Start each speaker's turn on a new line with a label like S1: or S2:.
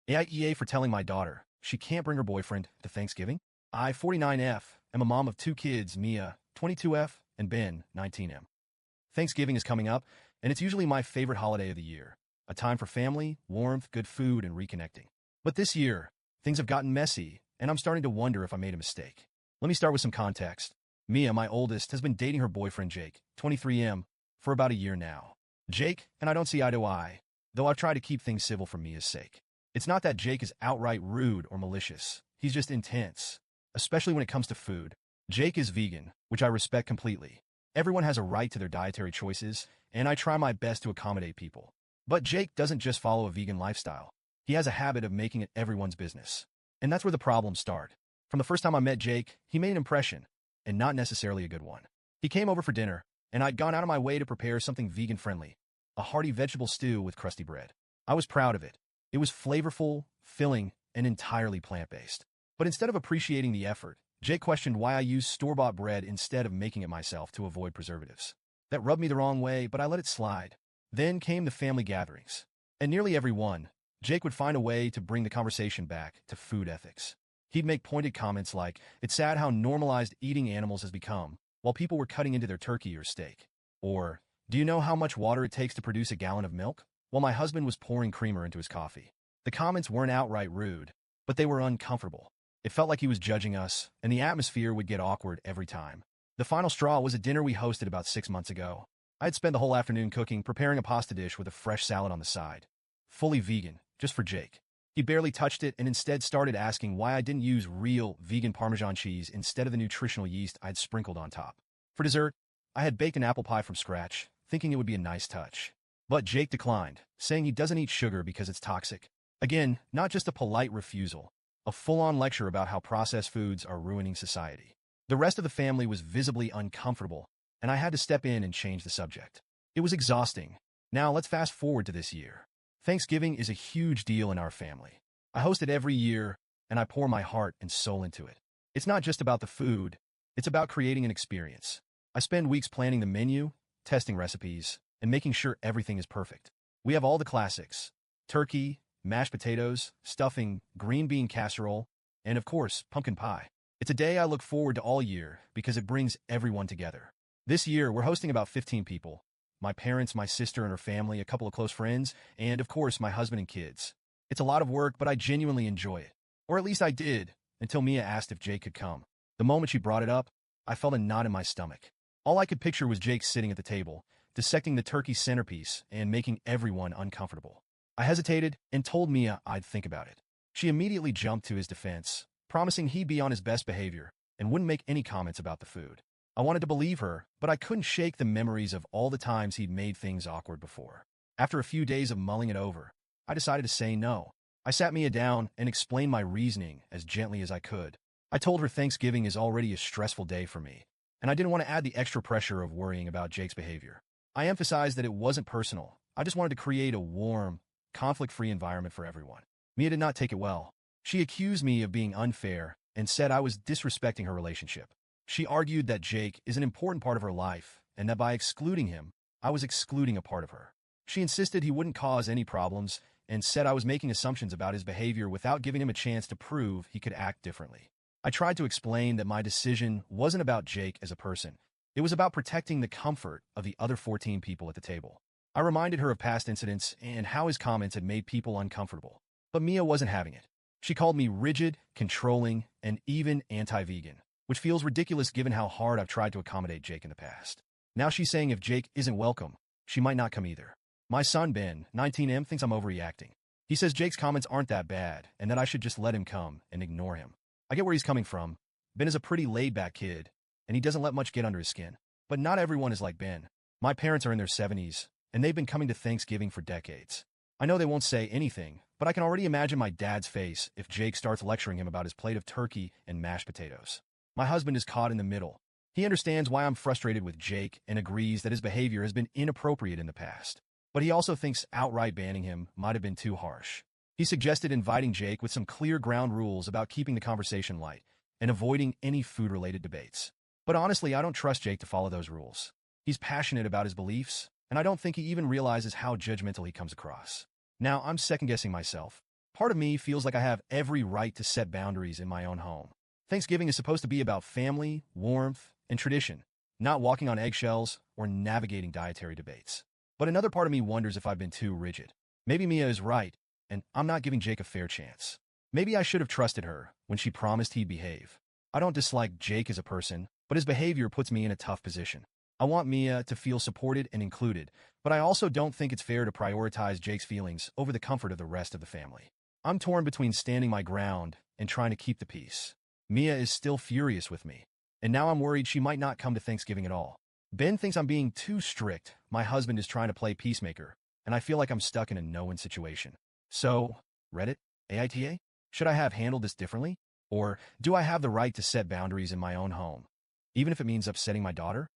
S1: AITA for telling my daughter she can't bring her boyfriend to Thanksgiving. I, 49F, am a mom of two kids, Mia, 22F, and Ben, 19M. Thanksgiving is coming up, and it's usually my favorite holiday of the year, a time for family, warmth, good food, and reconnecting. But this year, things have gotten messy, and I'm starting to wonder if I made a mistake. Let me start with some context. Mia, my oldest, has been dating her boyfriend Jake, 23M, for about a year now. Jake and I don't see eye to eye, though I've tried to keep things civil for Mia's sake. It's not that Jake is outright rude or malicious. He's just intense, especially when it comes to food. Jake is vegan, which I respect completely. Everyone has a right to their dietary choices, and I try my best to accommodate people. But Jake doesn't just follow a vegan lifestyle. He has a habit of making it everyone's business. And that's where the problems start. From the first time I met Jake, he made an impression, and not necessarily a good one. He came over for dinner, and I'd gone out of my way to prepare something vegan-friendly, a hearty vegetable stew with crusty bread. I was proud of it. It was flavorful, filling, and entirely plant-based. But instead of appreciating the effort, Jake questioned why I used store-bought bread instead of making it myself to avoid preservatives. That rubbed me the wrong way, but I let it slide. Then came the family gatherings. And nearly every one, Jake would find a way to bring the conversation back to food ethics. He'd make pointed comments like, "It's sad how normalized eating animals has become, while people were cutting into their turkey or steak." Or, "Do you know how much water it takes to produce a gallon of milk?" While my husband was pouring creamer into his coffee. The comments weren't outright rude, but they were uncomfortable. It felt like he was judging us, and the atmosphere would get awkward every time. The final straw was a dinner we hosted about 6 months ago. I had spent the whole afternoon cooking, preparing a pasta dish with a fresh salad on the side. Fully vegan, just for Jake. He barely touched it and instead started asking why I didn't use real vegan Parmesan cheese instead of the nutritional yeast I'd sprinkled on top. For dessert, I had baked an apple pie from scratch, thinking it would be a nice touch. But Jake declined, saying he doesn't eat sugar because it's toxic. Again, not just a polite refusal, a full-on lecture about how processed foods are ruining society. The rest of the family was visibly uncomfortable, and I had to step in and change the subject. It was exhausting. Now let's fast forward to this year. Thanksgiving is a huge deal in our family. I host it every year, and I pour my heart and soul into it. It's not just about the food, it's about creating an experience. I spend weeks planning the menu, testing recipes, and making sure everything is perfect. We have all the classics: turkey, mashed potatoes, stuffing, green bean casserole, and of course, pumpkin pie. It's a day I look forward to all year because it brings everyone together. This year, we're hosting about 15 people. My parents, my sister and her family, a couple of close friends, and of course, my husband and kids. It's a lot of work, but I genuinely enjoy it. Or at least I did, until Mia asked if Jake could come. The moment she brought it up, I felt a knot in my stomach. All I could picture was Jake sitting at the table, dissecting the turkey centerpiece and making everyone uncomfortable. I hesitated and told Mia I'd think about it. She immediately jumped to his defense, promising he'd be on his best behavior and wouldn't make any comments about the food. I wanted to believe her, but I couldn't shake the memories of all the times he'd made things awkward before. After a few days of mulling it over, I decided to say no. I sat Mia down and explained my reasoning as gently as I could. I told her Thanksgiving is already a stressful day for me, and I didn't want to add the extra pressure of worrying about Jake's behavior. I emphasized that it wasn't personal. I just wanted to create a warm, conflict-free environment for everyone. Mia did not take it well. She accused me of being unfair and said I was disrespecting her relationship. She argued that Jake is an important part of her life and that by excluding him, I was excluding a part of her. She insisted he wouldn't cause any problems and said I was making assumptions about his behavior without giving him a chance to prove he could act differently. I tried to explain that my decision wasn't about Jake as a person. It was about protecting the comfort of the other 14 people at the table. I reminded her of past incidents and how his comments had made people uncomfortable. But Mia wasn't having it. She called me rigid, controlling, and even anti-vegan, which feels ridiculous given how hard I've tried to accommodate Jake in the past. Now she's saying if Jake isn't welcome, she might not come either. My son Ben, 19M, thinks I'm overreacting. He says Jake's comments aren't that bad and that I should just let him come and ignore him. I get where he's coming from. Ben is a pretty laid-back kid, and he doesn't let much get under his skin. But not everyone is like Ben. My parents are in their 70s, and they've been coming to Thanksgiving for decades. I know they won't say anything, but I can already imagine my dad's face if Jake starts lecturing him about his plate of turkey and mashed potatoes. My husband is caught in the middle. He understands why I'm frustrated with Jake and agrees that his behavior has been inappropriate in the past. But he also thinks outright banning him might have been too harsh. He suggested inviting Jake with some clear ground rules about keeping the conversation light and avoiding any food-related debates. But honestly, I don't trust Jake to follow those rules. He's passionate about his beliefs, and I don't think he even realizes how judgmental he comes across. Now, I'm second-guessing myself. Part of me feels like I have every right to set boundaries in my own home. Thanksgiving is supposed to be about family, warmth, and tradition, not walking on eggshells or navigating dietary debates. But another part of me wonders if I've been too rigid. Maybe Mia is right, and I'm not giving Jake a fair chance. Maybe I should have trusted her when she promised he'd behave. I don't dislike Jake as a person, but his behavior puts me in a tough position. I want Mia to feel supported and included, but I also don't think it's fair to prioritize Jake's feelings over the comfort of the rest of the family. I'm torn between standing my ground and trying to keep the peace. Mia is still furious with me, and now I'm worried she might not come to Thanksgiving at all. Ben thinks I'm being too strict. My husband is trying to play peacemaker, and I feel like I'm stuck in a no-win situation. So, Reddit, AITA? Should I have handled this differently? Or do I have the right to set boundaries in my own home, even if it means upsetting my daughter?